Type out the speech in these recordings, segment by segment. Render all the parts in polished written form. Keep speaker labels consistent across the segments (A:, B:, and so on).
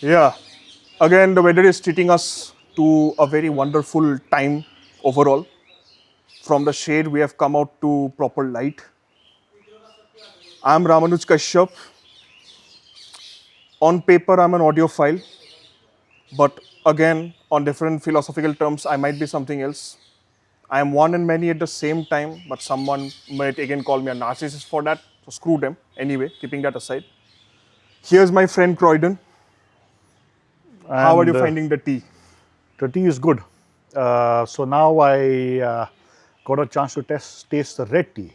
A: Yeah. Again, the weather is treating us to a very wonderful time overall. From the shade, we have come out to proper light. I'm Ramanuj Kashyap. On paper, I'm an audiophile, but again, on different philosophical terms, I might be something else. I am one and many at the same time, but someone might again call me a narcissist for that. So screw them. Anyway, keeping that aside. Here's my friend Croydon. How are you
B: And
A: finding the tea?
B: the tea is good. So now I got a chance to taste the red tea.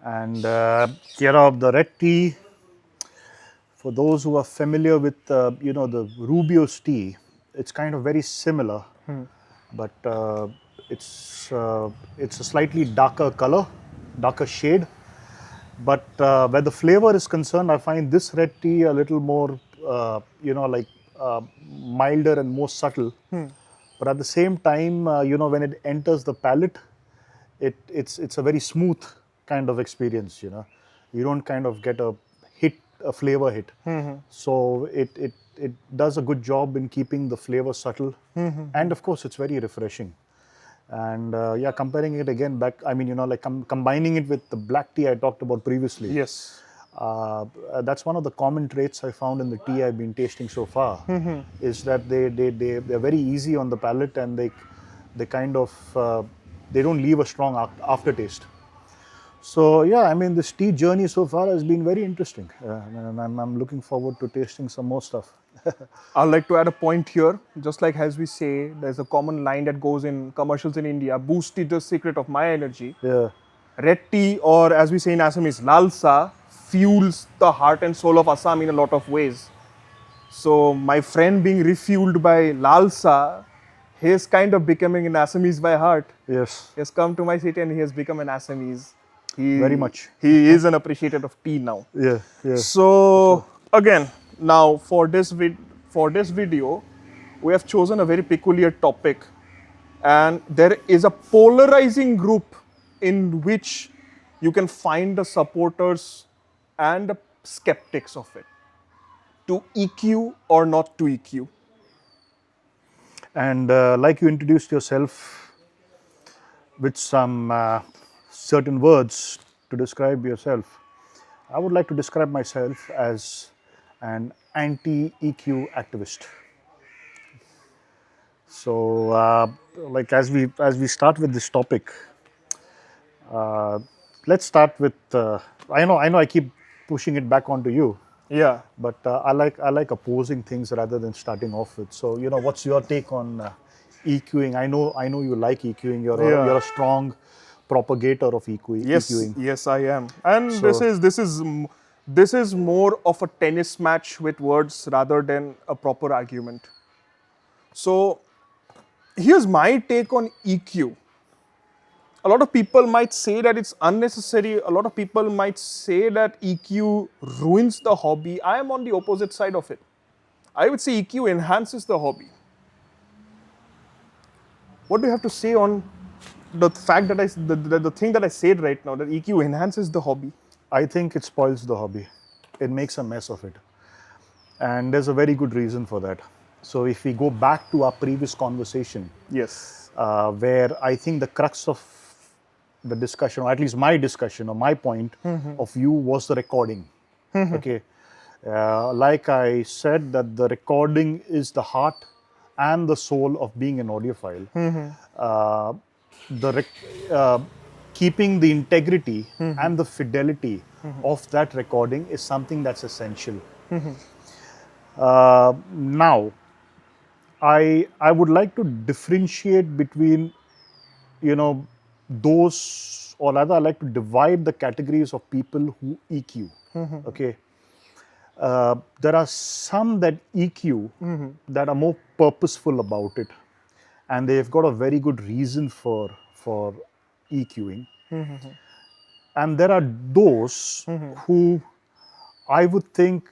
B: And the red tea, for those who are familiar with, the Rubio's tea, it's kind of very similar, but it's a slightly darker color, darker shade. But where the flavor is concerned, I find this red tea a little more, milder and more subtle. But at the same time, when it enters the palate, it's a very smooth kind of experience. You don't kind of get a flavor hit. So it does a good job in keeping the flavor subtle, and of course, it's very refreshing. And comparing it again back, I mean, combining it with the black tea I talked about previously.
A: Yes.
B: That's one of the common traits I found in the tea I've been tasting so far, is that they're very easy on the palate, and they kind of they don't leave a strong aftertaste. So yeah, I mean, this tea journey so far has been very interesting, and I'm looking forward to tasting some more stuff.
A: I'd like to add a point here. Just like as we say, there's a common line that goes in commercials in India: "Boost is the secret of my energy."
B: Yeah,
A: Red tea, or as we say in Assamese, lalsa, fuels the heart and soul of Assam in a lot of ways. So my friend being refueled by lalsa, he is kind of becoming an Assamese by heart.
B: yes,
A: He has come to my city and he has become an Assamese.
B: very
A: He
B: much.
A: he is an appreciator of tea now.
B: Yeah, yeah,
A: So
B: sure.
A: again, now for this video, we have chosen a very peculiar topic, and there is a polarizing group in which you can find the supporters and the skeptics of it. To EQ or not to EQ?
B: And like you introduced yourself with some certain words to describe yourself, I would like to describe myself as an anti-EQ activist. So, like as we start with this topic, uh, let's start with. I know I keep pushing it back onto you,
A: Yeah.
B: but I like opposing things rather than starting off with. So, what's your take on EQing? I know you like EQing.
A: Yeah.
B: You're a strong propagator of
A: Yes,
B: EQing.
A: yes, I am. And this
B: So
A: is this is m- this is more of a tennis match with words rather than a proper argument. So here's my take on EQ. A lot of people might say that it's unnecessary. A lot of people might say that EQ ruins the hobby. I am on the opposite side of it. I would say EQ enhances the hobby. What do you have to say on the fact that the thing that I said right now, that EQ enhances the hobby?
B: I think it spoils the hobby. It makes a mess of it. And there's a very good reason for that. So if we go back to our previous conversation,
A: Yes.
B: where I think the crux of the discussion, or at least my discussion, or my point of view, was the recording. Okay. Like I said, that the recording is the heart and the soul of being an audiophile. Uh, the keeping the integrity and the fidelity of that recording is something that's essential. Now, I would like to differentiate between, those, or rather, I like to divide the categories of people who EQ. Okay, there are some that EQ that are more purposeful about it, and they've got a very good reason for EQing. And there are those who I would think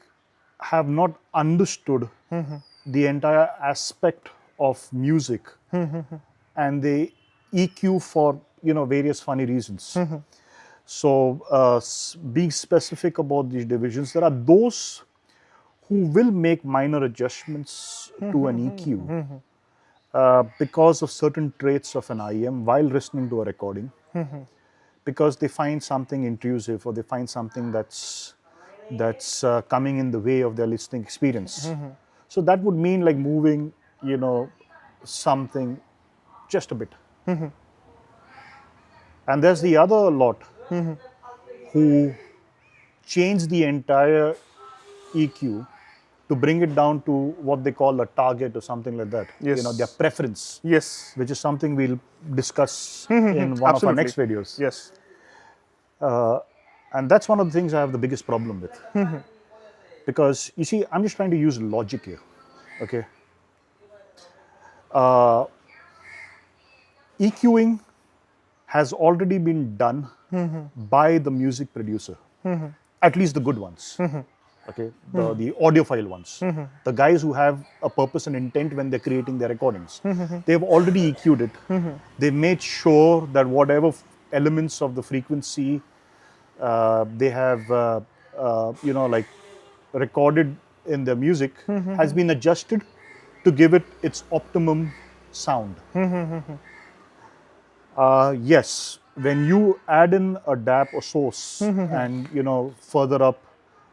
B: have not understood the entire aspect of music, and they EQ for various funny reasons. So being specific about these divisions, there are those who will make minor adjustments to an EQ because of certain traits of an IM while listening to a recording, because they find something intrusive or they find something that's coming in the way of their listening experience. So that would mean like moving, something just a bit. And there's the other lot who change the entire EQ to bring it down to what they call a target or something like that.
A: Yes.
B: Their preference,
A: Yes.
B: which is something we'll discuss in one of our next videos.
A: Yes.
B: And that's one of the things I have the biggest problem with. Because you see, I'm just trying to use logic here. Okay. EQing has already been done by the music producer, at least the good ones. Okay, the audiophile ones, the guys who have a purpose and intent when they're creating their recordings. They've already EQ'd it. They've made sure that whatever elements of the frequency they have, like recorded in their music has been adjusted to give it its optimum sound. Yes, when you add in a DAP or source and further up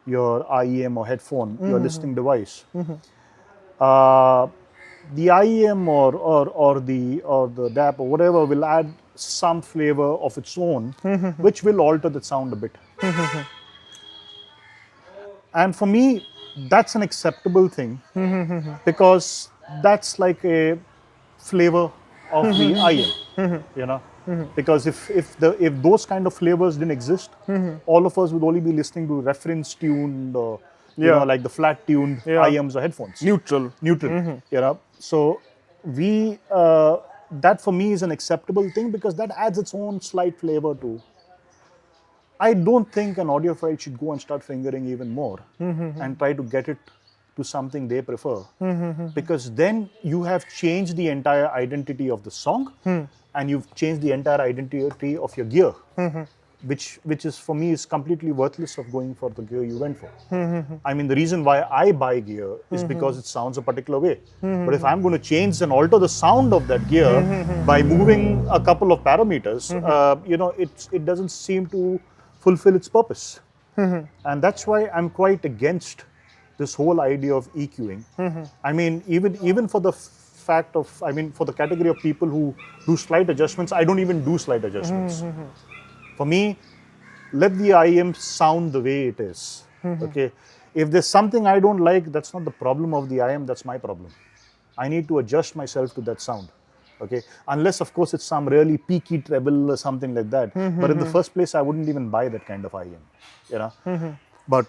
B: your IEM or headphone, your listening device, the IEM or the DAP or whatever will add some flavor of its own, which will alter the sound a bit. And for me, that's an acceptable thing because that's like a flavor of the IM, because if those kind of flavors didn't exist, all of us would only be listening to reference tuned or like the flat tuned IMs or headphones.
A: Neutral.
B: So we that for me is an acceptable thing because that adds its own slight flavor to. I don't think an audiophile should go and start fingering even more and try to get it to something they prefer, because then you have changed the entire identity of the song and you've changed the entire identity of your gear, which is for me is completely worthless of going for the gear you went for. I mean, the reason why I buy gear is because it sounds a particular way. But if I'm going to change and alter the sound of that gear by moving a couple of parameters, it doesn't seem to fulfill its purpose. And that's why I'm quite against this whole idea of EQing. I mean, even for the fact of, for the category of people who do slight adjustments, I don't even do slight adjustments. For me, let the IM sound the way it is. Okay. If there's something I don't like, that's not the problem of the IM, that's my problem. I need to adjust myself to that sound. Okay. Unless, of course, it's some really peaky treble or something like that. But in the first place, I wouldn't even buy that kind of IM. But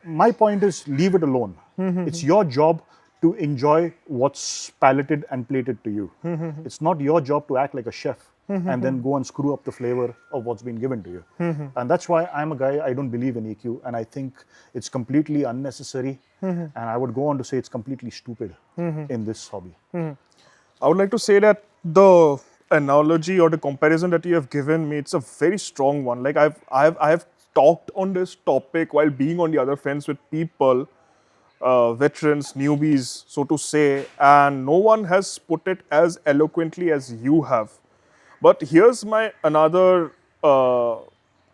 B: my point is, leave it alone. It's your job to enjoy what's palated and plated to you. It's not your job to act like a chef and then go and screw up the flavor of what's been given to you. And that's why I'm a guy, I don't believe in EQ, and I think it's completely unnecessary. And I would go on to say it's completely stupid in this hobby.
A: I would like to say that the analogy or the comparison that you have given me, it's a very strong one. Like I've talked on this topic while being on the other fence with people, veterans, newbies, so to say, and no one has put it as eloquently as you have. But here's my another, I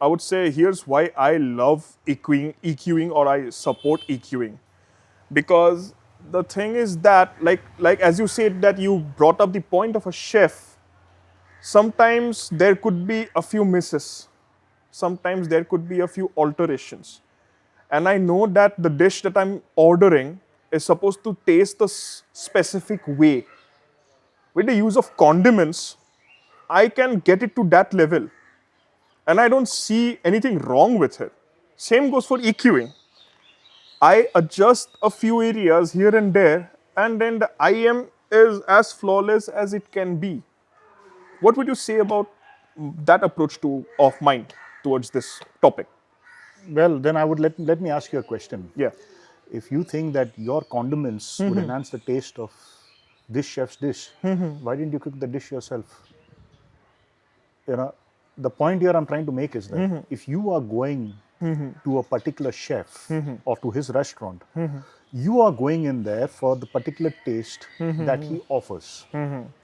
A: would say, here's why I love EQing or I support EQing. Because the thing is that, like as you said that you brought up the point of a chef, sometimes there could be a few misses. Sometimes there could be a few alterations. And I know that the dish that I'm ordering is supposed to taste a specific way. With the use of condiments, I can get it to that level. And I don't see anything wrong with it. Same goes for EQing. I adjust a few areas here and there, and then the IM is as flawless as it can be. What would you say about that approach of mine towards this topic?
B: Well, then I would let me ask you a question.
A: Yeah.
B: If you think that your condiments would enhance the taste of this chef's dish, why didn't you cook the dish yourself? The point here I'm trying to make is that if you are going to a particular chef or to his restaurant, you are going in there for the particular taste that he offers.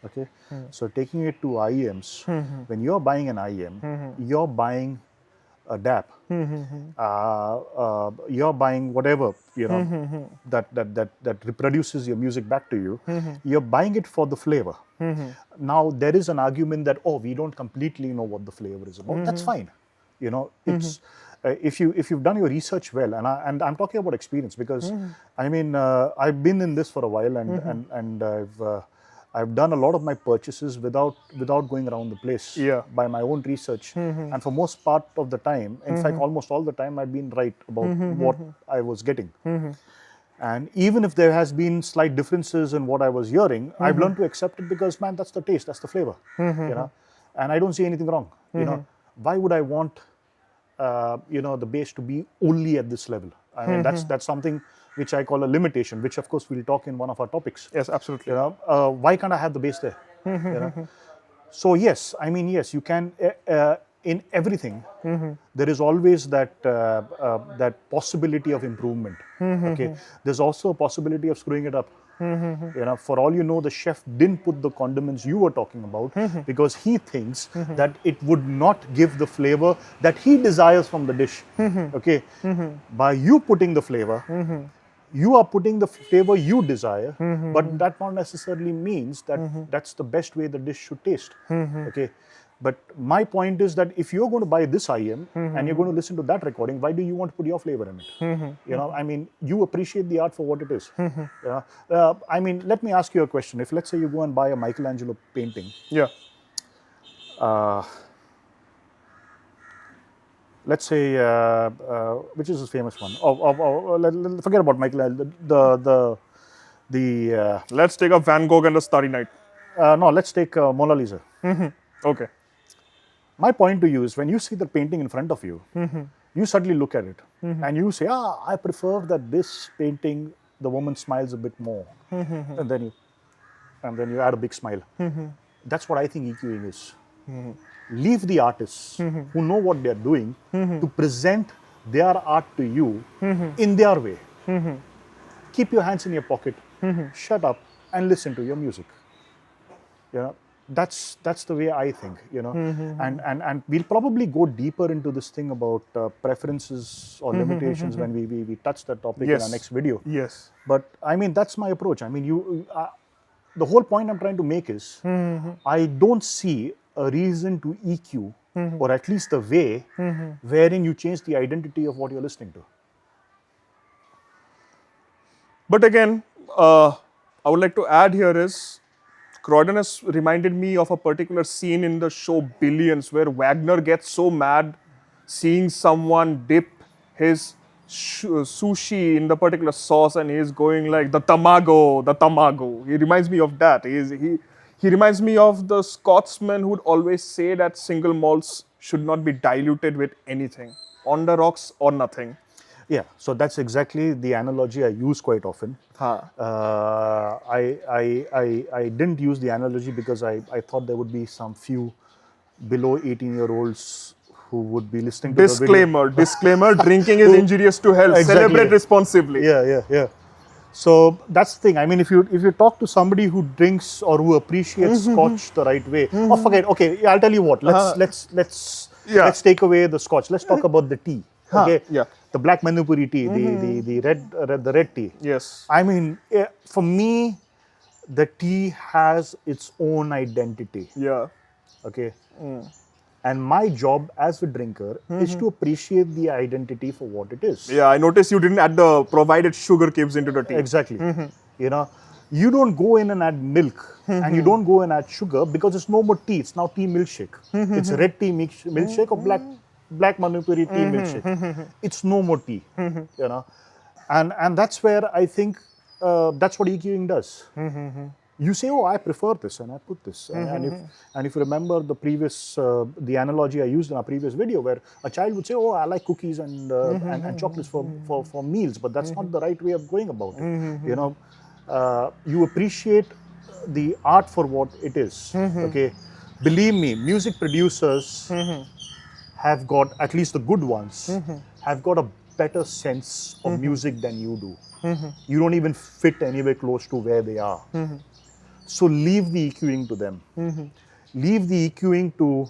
B: Okay, so taking it to IEMs, when you're buying an IEM, you're buying a DAP, you're buying whatever that reproduces your music back to you. You're buying it for the flavor. Now there is an argument that we don't completely know what the flavor is about. That's fine. It's if you've done your research well, and I'm talking about experience because I mean I've been in this for a while and I've done a lot of my purchases without going around the place by my own research. And for most part of the time, in fact, almost all the time, I've been right about what I was getting. And even if there has been slight differences in what I was hearing, I've learned to accept it because, man, that's the taste, that's the flavor, and I don't see anything wrong. Why would I want, the bass to be only at this level? I mean, that's something which I call a limitation, which of course we'll talk in one of our topics.
A: Yes, absolutely.
B: Why can't I have the bass there? So yes, I mean, yes, you can. In everything, there is always that that possibility of improvement. Okay, there's also a possibility of screwing it up. For all you know, the chef didn't put the condiments you were talking about because he thinks that it would not give the flavor that he desires from the dish. Okay, by you putting the flavor, you are putting the flavor you desire, but that not necessarily means that that's the best way the dish should taste. Okay, but my point is that if you're going to buy this IM and you're going to listen to that recording, why do you want to put your flavor in it? I mean, you appreciate the art for what it is. I mean, let me ask you a question. If let's say you go and buy a Michelangelo painting, let's say, which is his famous one? Forget about Michelangelo.
A: Let's take a Van Gogh and a Starry Night.
B: No, let's take Mona Lisa.
A: Okay.
B: My point to you is when you see the painting in front of you, you suddenly look at it and you say, I prefer that this painting, the woman smiles a bit more. And then you add a big smile. That's what I think EQing is. Leave the artists who know what they're doing to present their art to you in their way. Keep your hands in your pocket, shut up and listen to your music. That's the way I think, and we'll probably go deeper into this thing about preferences or limitations when we touch that topic in our next video.
A: Yes.
B: But I mean, that's my approach. I mean, the whole point I'm trying to make is I don't see a reason to EQ, or at least the way wherein you change the identity of what you're listening to.
A: But again, I would like to add here is, Croydon has reminded me of a particular scene in the show Billions where Wagner gets so mad seeing someone dip his sushi in the particular sauce and he's going like, the tamago. He reminds me of that. He reminds me of the Scotsman who would always say that single malts should not be diluted with anything, on the rocks or nothing.
B: Yeah, so that's exactly the analogy I use quite often. I didn't use the analogy because I thought there would be some few below 18-year-olds who would be listening to
A: Disclaimer, drinking is injurious to health.
B: Exactly.
A: Celebrate responsibly.
B: Yeah. So that's the thing. I mean, if you talk to somebody who drinks or who appreciates Scotch the right way, or forget. Okay, I'll tell you what. Let's take away the Scotch. Let's talk about the tea. Okay.
A: Yeah.
B: The black Manipuri tea, the red tea.
A: Yes.
B: I mean, for me, the tea has its own identity.
A: Yeah.
B: Okay. And my job as a drinker is to appreciate the identity for what it is.
A: Yeah, I noticed you didn't add the provided sugar cubes into the tea.
B: Exactly. You don't go in and add milk and you don't go and add sugar because it's no more tea. It's now tea milkshake. It's red tea milkshake or black Manipuri tea milkshake. It's no more tea. And that's where I think that's what EQing does. You say, I prefer this, and I put this. And if you remember the previous, the analogy I used in our previous video, where a child would say, I like cookies and chocolates for meals, but that's not the right way of going about it. You appreciate the art for what it is. Okay, believe me, music producers have got, at least the good ones, have got a better sense of music than you do. You don't even fit anywhere close to where they are. So leave the EQing to them. Leave the EQing to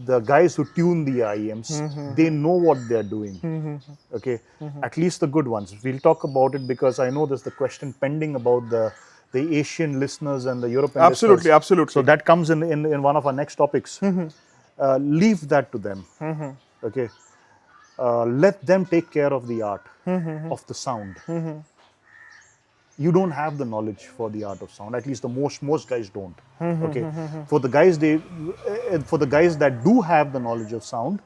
B: the guys who tune the IEMs. They know what they're doing. Okay, at least the good ones. We'll talk about it because I know there's the question pending about the Asian listeners and the European
A: Absolutely,
B: listeners. So
A: absolutely.
B: that comes in one of our next topics. Leave that to them. Okay, let them take care of the art of the sound. You don't have the knowledge for the art of sound. At least the most guys don't. Okay, for the guys for the guys that do have the knowledge of sound,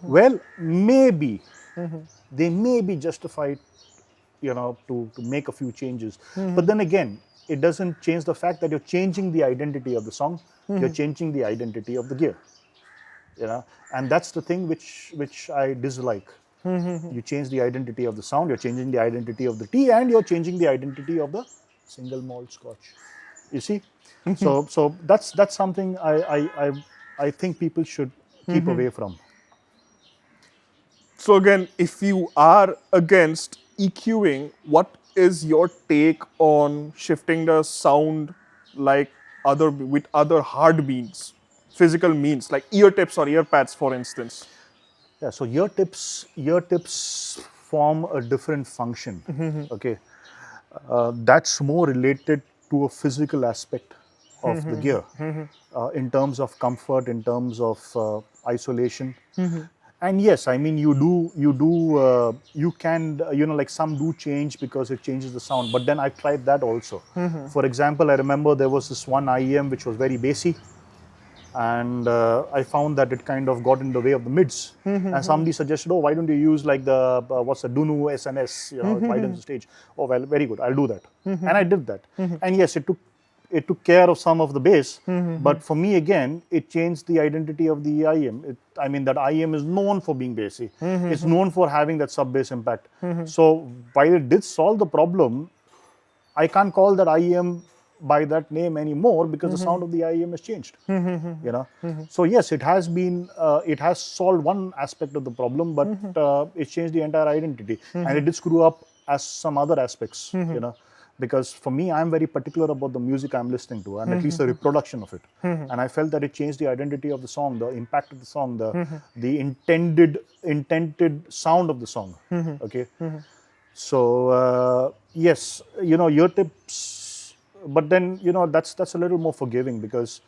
B: well, maybe they may be justified, to make a few changes. But then again, it doesn't change the fact that you're changing the identity of the song. You're changing the identity of the gear. And that's the thing which I dislike. You change the identity of the sound, you're changing the identity of the tea, and you're changing the identity of the single malt scotch. You see, so that's something I think people should keep away from.
A: So again, if you are against EQing, what is your take on shifting the sound like with other hard means, physical means like ear tips or ear pads, for instance?
B: Yeah, so ear tips form a different function. Okay, that's more related to a physical aspect of the gear, in terms of comfort, in terms of isolation. And yes, I mean you can like some do change because it changes the sound. But then I've tried that also. For example, I remember there was this one IEM which was very bassy, and I found that it kind of got in the way of the mids. And somebody suggested, oh, why don't you use like the what's the Dunu SNS, it widens the stage. Oh well, very good, I'll do that. And I did that. And yes, it took care of some of the bass, but for me again, it changed the identity of the IEM. I mean, that IEM is known for being bassy. It's known for having that sub bass impact. So while it did solve the problem, I can't call that IEM by that name anymore because the sound of the IEM has changed. So yes, it has been, it has solved one aspect of the problem, but it changed the entire identity, and it did screw up as some other aspects. Because for me, I'm very particular about the music I'm listening to, and at least the reproduction of it. And I felt that it changed the identity of the song, the impact of the song, the intended sound of the song. Okay. So yes, ear tips, but then that's a little more forgiving because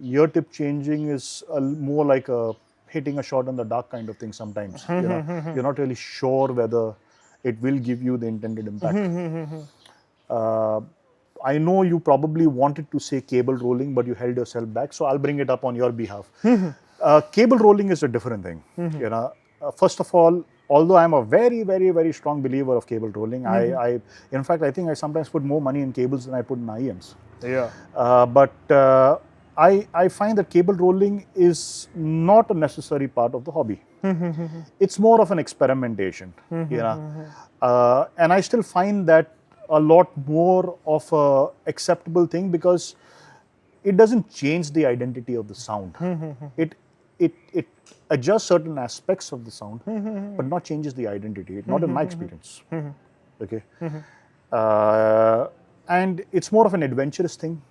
B: ear tip changing is more like a hitting a shot in the dark kind of thing. Sometimes you're not really sure whether it will give you the intended impact. I know you probably wanted to say cable rolling, but you held yourself back, so I'll bring it up on your behalf. Cable rolling is a different thing. First of all, although I'm a very, very, very strong believer of cable rolling, in fact, I think I sometimes put more money in cables than I put in IEMs.
A: Yeah.
B: But I find that cable rolling is not a necessary part of the hobby. It's more of an experimentation. And I still find that a lot more of a acceptable thing because it doesn't change the identity of the sound. It adjusts certain aspects of the sound, but not changes the identity. Not in my experience. Okay. And it's more of an adventurous thing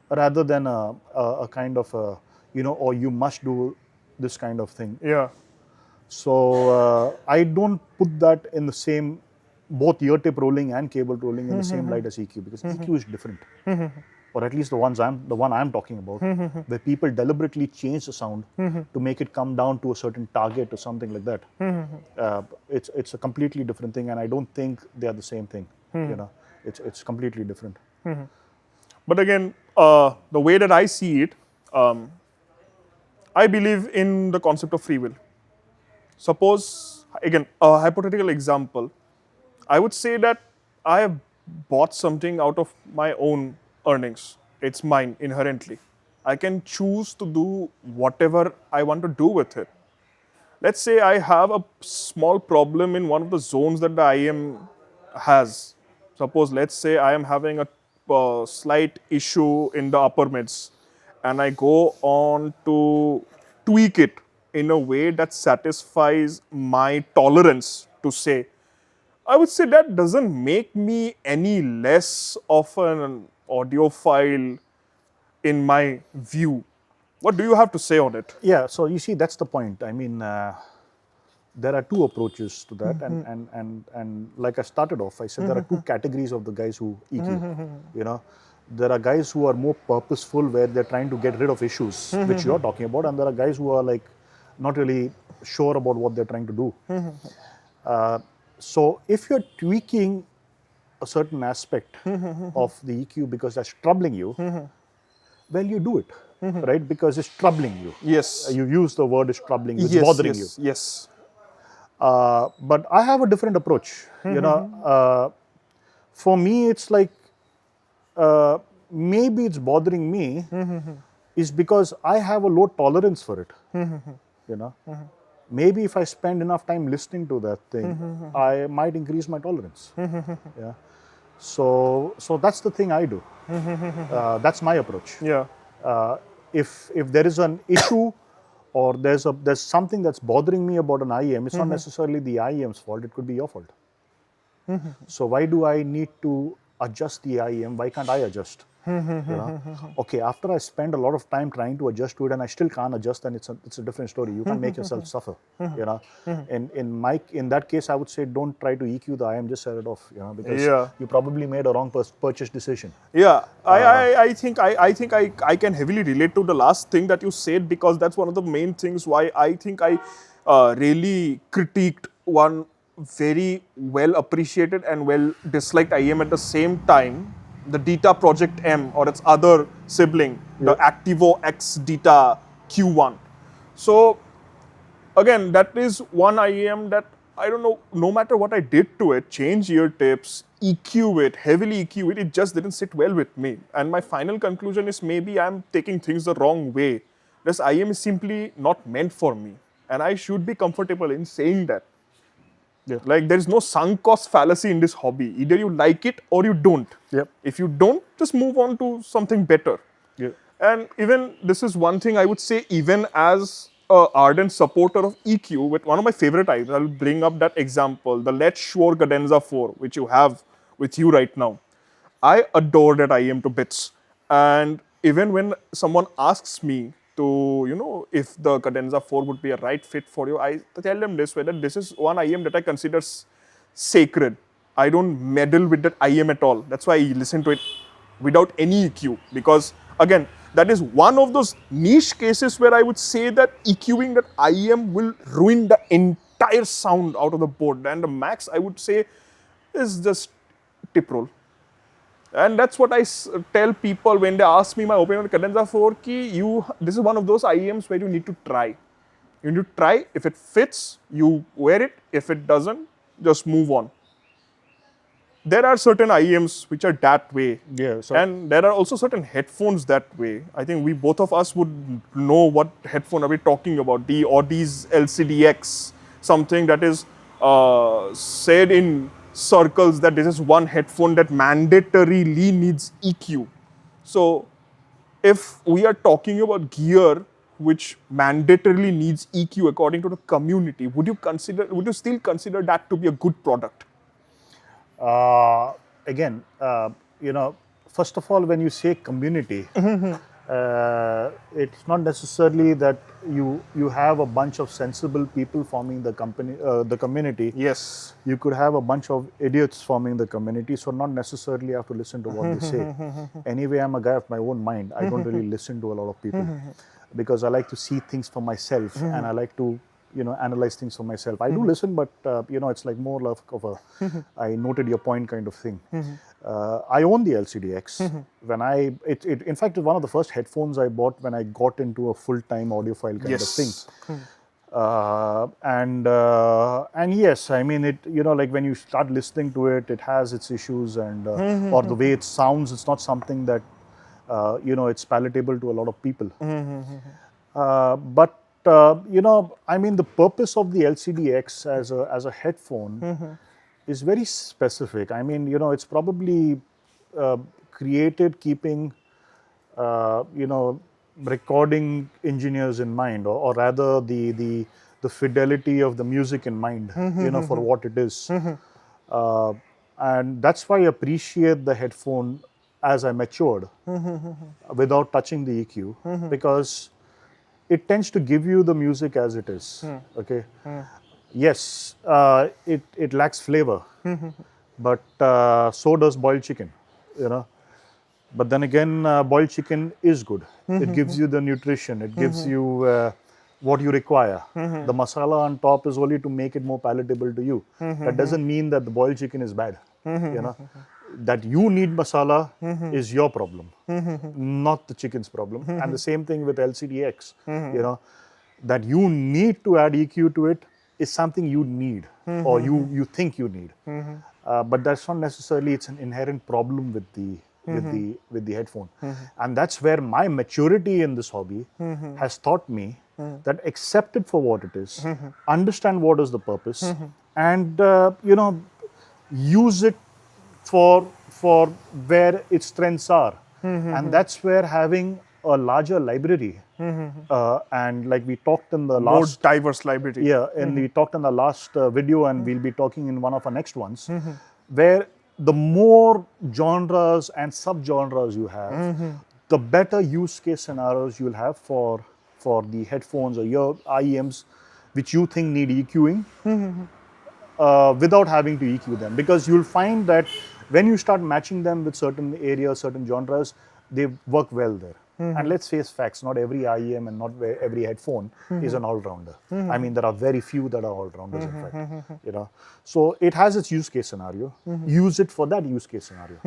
B: rather than a kind of or you must do this kind of thing.
A: Yeah.
B: So I don't put that in the same, both ear tip rolling and cable rolling in the same light as EQ, because EQ is different. Or at least the one I'm talking about, where people deliberately change the sound to make it come down to a certain target or something like that. It's a completely different thing, and I don't think they are the same thing. It's completely different.
A: But again, the way that I see it, I believe in the concept of free will. Suppose, again, a hypothetical example, I would say that I have bought something out of my own earnings. It's mine inherently. I can choose to do whatever I want to do with it. Let's say I have a small problem in one of the zones that the IEM has. Suppose, let's say I am having a slight issue in the upper mids, and I go on to tweak it in a way that satisfies my tolerance to say, I would say that doesn't make me any less of an audiophile in my view. What do you have to say on it?
B: Yeah, so you see, that's the point. I mean, there are two approaches to that, and like I started off, I said there are two categories of the guys who EQ. You know, there are guys who are more purposeful, where they're trying to get rid of issues, which you're talking about, and there are guys who are like not really sure about what they're trying to do. So if you're tweaking a certain aspect of the EQ because that's troubling you, well, you do it, right? Because it's troubling you.
A: Yes.
B: You use the word "is troubling you," it's
A: Yes,
B: bothering you.
A: yes, yes.
B: But I have a different approach. You know, for me, it's like maybe it's bothering me is because I have a low tolerance for it. You know, maybe if I spend enough time listening to that thing, I might increase my tolerance. Yeah. So that's the thing I do. That's my approach.
A: Yeah.
B: If there is an issue or there's something that's bothering me about an IEM, it's not necessarily the IEM's fault, it could be your fault. So why do I need to adjust the IEM? Why can't I adjust? You know? Okay, after I spend a lot of time trying to adjust to it and I still can't adjust, then it's a different story. You can't make yourself suffer. You know, in that case, I would say don't try to EQ the IEM, just set it off. You know, because you probably made a wrong purchase decision.
A: Yeah, I think I can heavily relate to the last thing that you said, because that's one of the main things why I think I really critiqued one very well appreciated and well disliked IEM at the same time, the Data Project M or its other sibling, the Activo X Data Q1. So again, that is one IEM that I don't know, no matter what I did to it, change ear tips, EQ it, heavily EQ it, it just didn't sit well with me. And my final conclusion is maybe I'm taking things the wrong way. This IEM is simply not meant for me. And I should be comfortable in saying that.
B: Yeah.
A: Like, there is no sunk cost fallacy in this hobby. Either you like it or you don't.
B: Yep.
A: If you don't, just move on to something better.
B: Yeah.
A: And even this is one thing I would say, even as an ardent supporter of EQ, with one of my favorite items, I'll bring up that example, the Let's Shure Cadenza 4, which you have with you right now. I adore that IEM to bits. And even when someone asks me to, you know, if the Cadenza 4 would be a right fit for you, I tell them this way, that this is one IEM that I consider sacred. I don't meddle with that IEM at all. That's why I listen to it without any EQ, because again, that is one of those niche cases where I would say that EQing that IEM will ruin the entire sound out of the board. And the max I would say is just tip roll. And that's what I tell people when they ask me my opinion on Cadenza 4, this is one of those IEMs where you need to try. You need to try. If it fits, you wear it. If it doesn't, just move on. There are certain IEMs which are that way.
B: Yeah, so
A: and there are also certain headphones that way. I think we both of us would know what headphone are we talking about. The Audi's LCDX, something that is said in circles that this is one headphone that mandatorily needs EQ. So if we are talking about gear which mandatorily needs EQ according to the community, would you still consider that to be a good product?
B: again, you know, first of all, when you say community, it's not necessarily that you have a bunch of sensible people forming the community.
A: Yes.
B: You could have a bunch of idiots forming the community, so not necessarily have to listen to what they say. Anyway, I'm a guy of my own mind. I don't really listen to a lot of people because I like to see things for myself and I like to, you know, analyze things for myself. I do listen, but you know, it's like more of a I noted your point kind of thing. I own the LCDX. In fact, it's one of the first headphones I bought when I got into a full-time audiophile kind of thing. And yes, I mean, it, you know, like when you start listening to it, it has its issues, and or the way it sounds, it's not something that you know, it's palatable to a lot of people. But you know, I mean, the purpose of the LCDX as a headphone is very specific. I mean, you know, it's probably created keeping you know, recording engineers in mind, or rather the fidelity of the music in mind, for what it is. Uh, and that's why I appreciate the headphone as I matured without touching the EQ, because it tends to give you the music as it is. Okay. Yes, it lacks flavor, but so does boiled chicken. You know, but then again, boiled chicken is good. It gives you the nutrition. It gives you what you require. The masala on top is only to make it more palatable to you. That doesn't mean that the boiled chicken is bad. That you need masala is your problem, not the chicken's problem. And the same thing with LCDX. That you need to add EQ to it is something you need, or you think you need. But that's not necessarily, it's an inherent problem with the headphone. And that's where my maturity in this hobby has taught me that accept it for what it is, understand what is the purpose, and use it for where its strengths are. And that's where having a larger library, and like we talked in the
A: More
B: last
A: diverse library.
B: yeah, and we talked in the last video, and we'll be talking in one of our next ones, where the more genres and subgenres you have, the better use case scenarios you'll have for the headphones or your IEMs, which you think need EQing, without having to EQ them. Because you'll find that when you start matching them with certain areas, certain genres, they work well there. And let's face facts, not every IEM and not every headphone is an all-rounder. I mean, there are very few that are all-rounders, in fact. So it has its use case scenario. Use it for that use case scenario.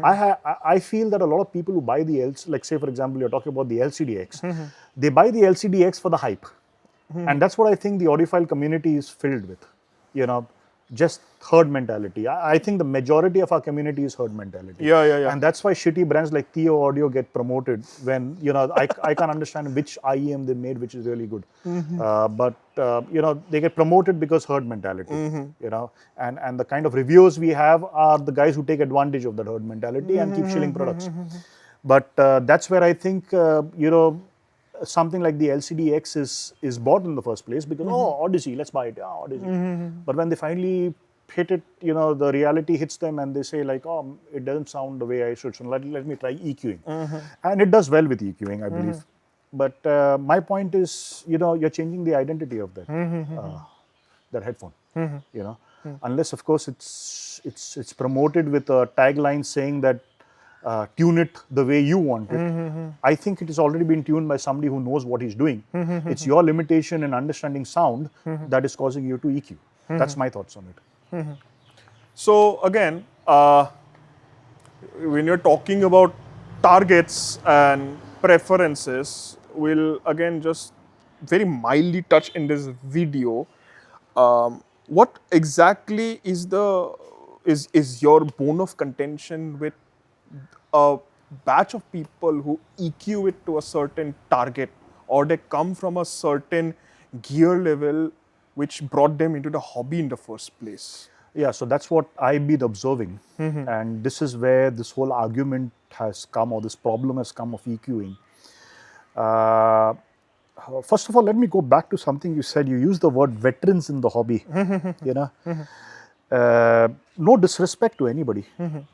B: I feel that a lot of people who buy like say for example, you're talking about the LCDX, they buy the LCDX for the hype. And that's what I think the audiophile community is filled with. Just herd mentality. I think the majority of our community is herd mentality.
A: Yeah.
B: And that's why shitty brands like Theo Audio get promoted when, I can't understand which IEM they made, which is really good. But they get promoted because herd mentality, and the kind of reviewers we have are the guys who take advantage of that herd mentality and keep shilling products. But that's where I think, something like the LCDX is bought in the first place because, Odyssey, let's buy it, Odyssey. But when they finally hit it, the reality hits them and they say like, it doesn't sound the way I should, so let me try EQing. And it does well with EQing, I believe. But my point is, you're changing the identity of that headphone, unless of course it's promoted with a tagline saying that tune it the way you want it. I think it has already been tuned by somebody who knows what he's doing. It's your limitation in understanding sound that is causing you to EQ. That's my thoughts on it.
A: So again, when you're talking about targets and preferences, we'll again just very mildly touch in this video. What exactly is your bone of contention with a batch of people who EQ it to a certain target, or they come from a certain gear level which brought them into the hobby in the first place?
B: Yeah, so that's what I've been observing. And this is where this whole argument has come, or this problem has come of EQing. First of all, let me go back to something you said. You used the word veterans in the hobby. No disrespect to anybody,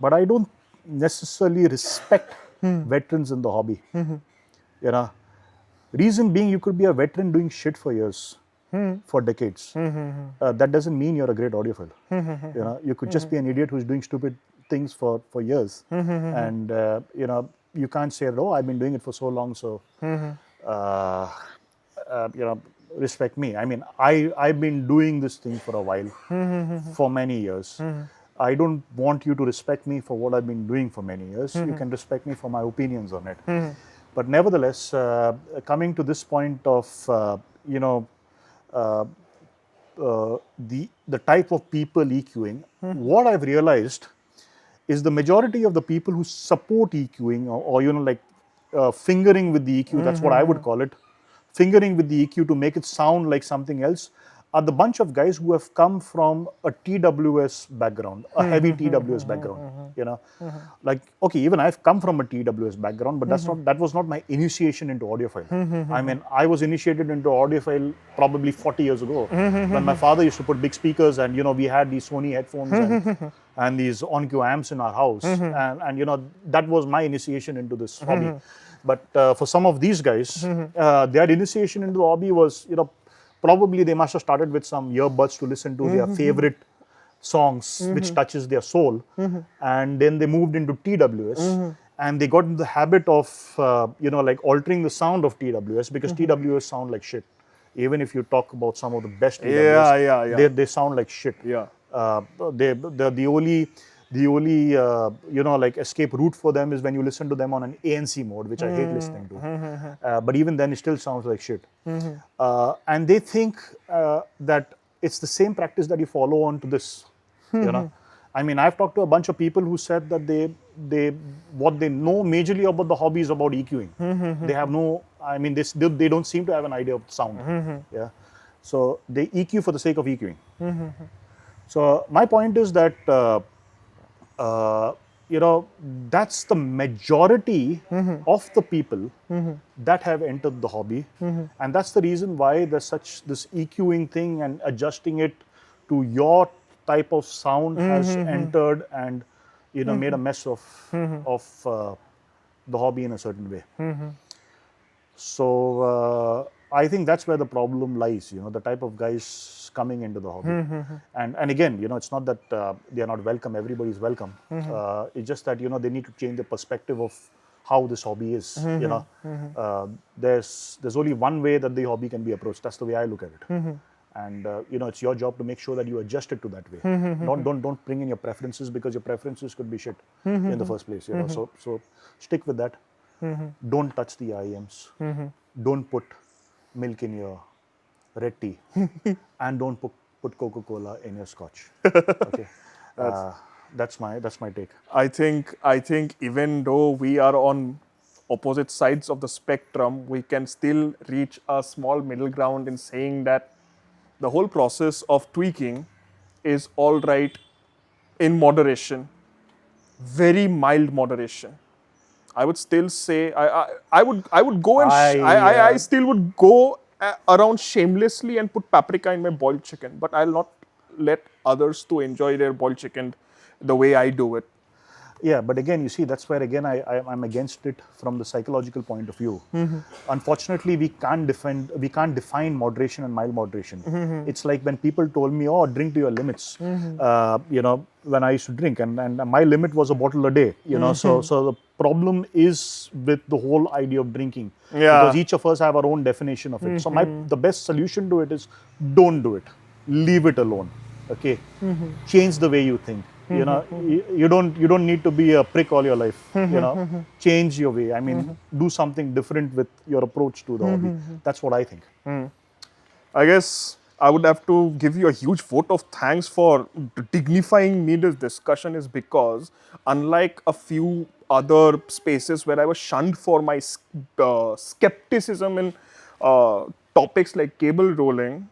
B: but I don't necessarily respect veterans in the hobby. Reason being, you could be a veteran doing shit for years, for decades. That doesn't mean you're a great audiophile. You could just be an idiot who's doing stupid things for years, and you can't say, I've been doing it for so long, so respect me. I mean, I've been doing this thing for a while, for many years. I don't want you to respect me for what I've been doing for many years. You can respect me for my opinions on it. But nevertheless, coming to this point of, the type of people EQing, what I've realized is the majority of the people who support EQing, or fingering with the EQ, that's what I would call it, fingering with the EQ to make it sound like something else, are the bunch of guys who have come from a TWS background, a heavy TWS background. You know, like, okay, even I've come from a TWS background, but that was not my initiation into audiophile. I mean, I was initiated into audiophile probably 40 years ago when my father used to put big speakers, and we had these Sony headphones and these on-cue amps in our house, and that was my initiation into this hobby. But for some of these guys, their initiation into the hobby was, probably they must have started with some earbuds to listen to their favorite songs, which touches their soul, and then they moved into TWS, and they got into the habit of, like altering the sound of TWS, because TWS sound like shit. Even if you talk about some of the best TWS, they sound like shit. They're the only like escape route for them is when you listen to them on an ANC mode, which I hate listening to. But even then, it still sounds like shit. And they think that it's the same practice that you follow on to this. I mean, I've talked to a bunch of people who said that what they know majorly about the hobby is about EQing. They have no, I mean, they don't seem to have an idea of sound. So they EQ for the sake of EQing. So my point is that that's the majority of the people that have entered the hobby, and that's the reason why there's this EQing thing and adjusting it to your type of sound has entered and made a mess of the hobby in a certain way. So I think that's where the problem lies. The type of guys coming into the hobby, and again, it's not that they are not welcome. Everybody's welcome. It's just that they need to change the perspective of how this hobby is. There's only one way that the hobby can be approached. That's the way I look at it. And it's your job to make sure that you adjust it to that way. Don't bring in your preferences, because your preferences could be shit in the first place. So stick with that. Don't touch the IEMs. Don't put milk in your red tea, and don't put Coca-Cola in your scotch. Okay, that's my take.
A: I think even though we are on opposite sides of the spectrum, we can still reach a small middle ground in saying that the whole process of tweaking is all right in moderation, very mild moderation. I would still say I would go and I still would go around shamelessly and put paprika in my boiled chicken, but I'll not let others to enjoy their boiled chicken the way I do it.
B: Yeah, but again, you see, that's where again I'm against it from the psychological point of view. Unfortunately, we can't define moderation and mild moderation. It's like when people told me, "Oh, drink to your limits." When I used to drink, and my limit was a bottle a day. So the problem is with the whole idea of drinking, because each of us have our own definition of it. So the best solution to it is don't do it, leave it alone. Okay, change the way you think. You don't need to be a prick all your life. Change your way. I mean, do something different with your approach to the hobby. That's what I think.
A: I guess I would have to give you a huge vote of thanks for dignifying me this discussion, is because unlike a few other spaces where I was shunned for my skepticism in topics like cable rolling,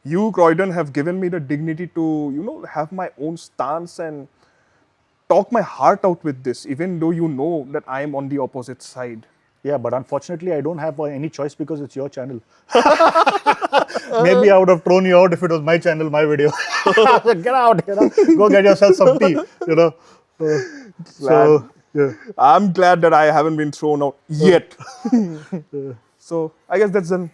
A: you, Croydon, have given me the dignity to, have my own stance and talk my heart out with this, even though you know that I am on the opposite side.
B: Yeah, but unfortunately, I don't have any choice because it's your channel. Maybe I would have thrown you out if it was my channel, my video. Get out, go get yourself some tea, So, yeah.
A: I'm glad that I haven't been thrown out yet. So, I guess that's done.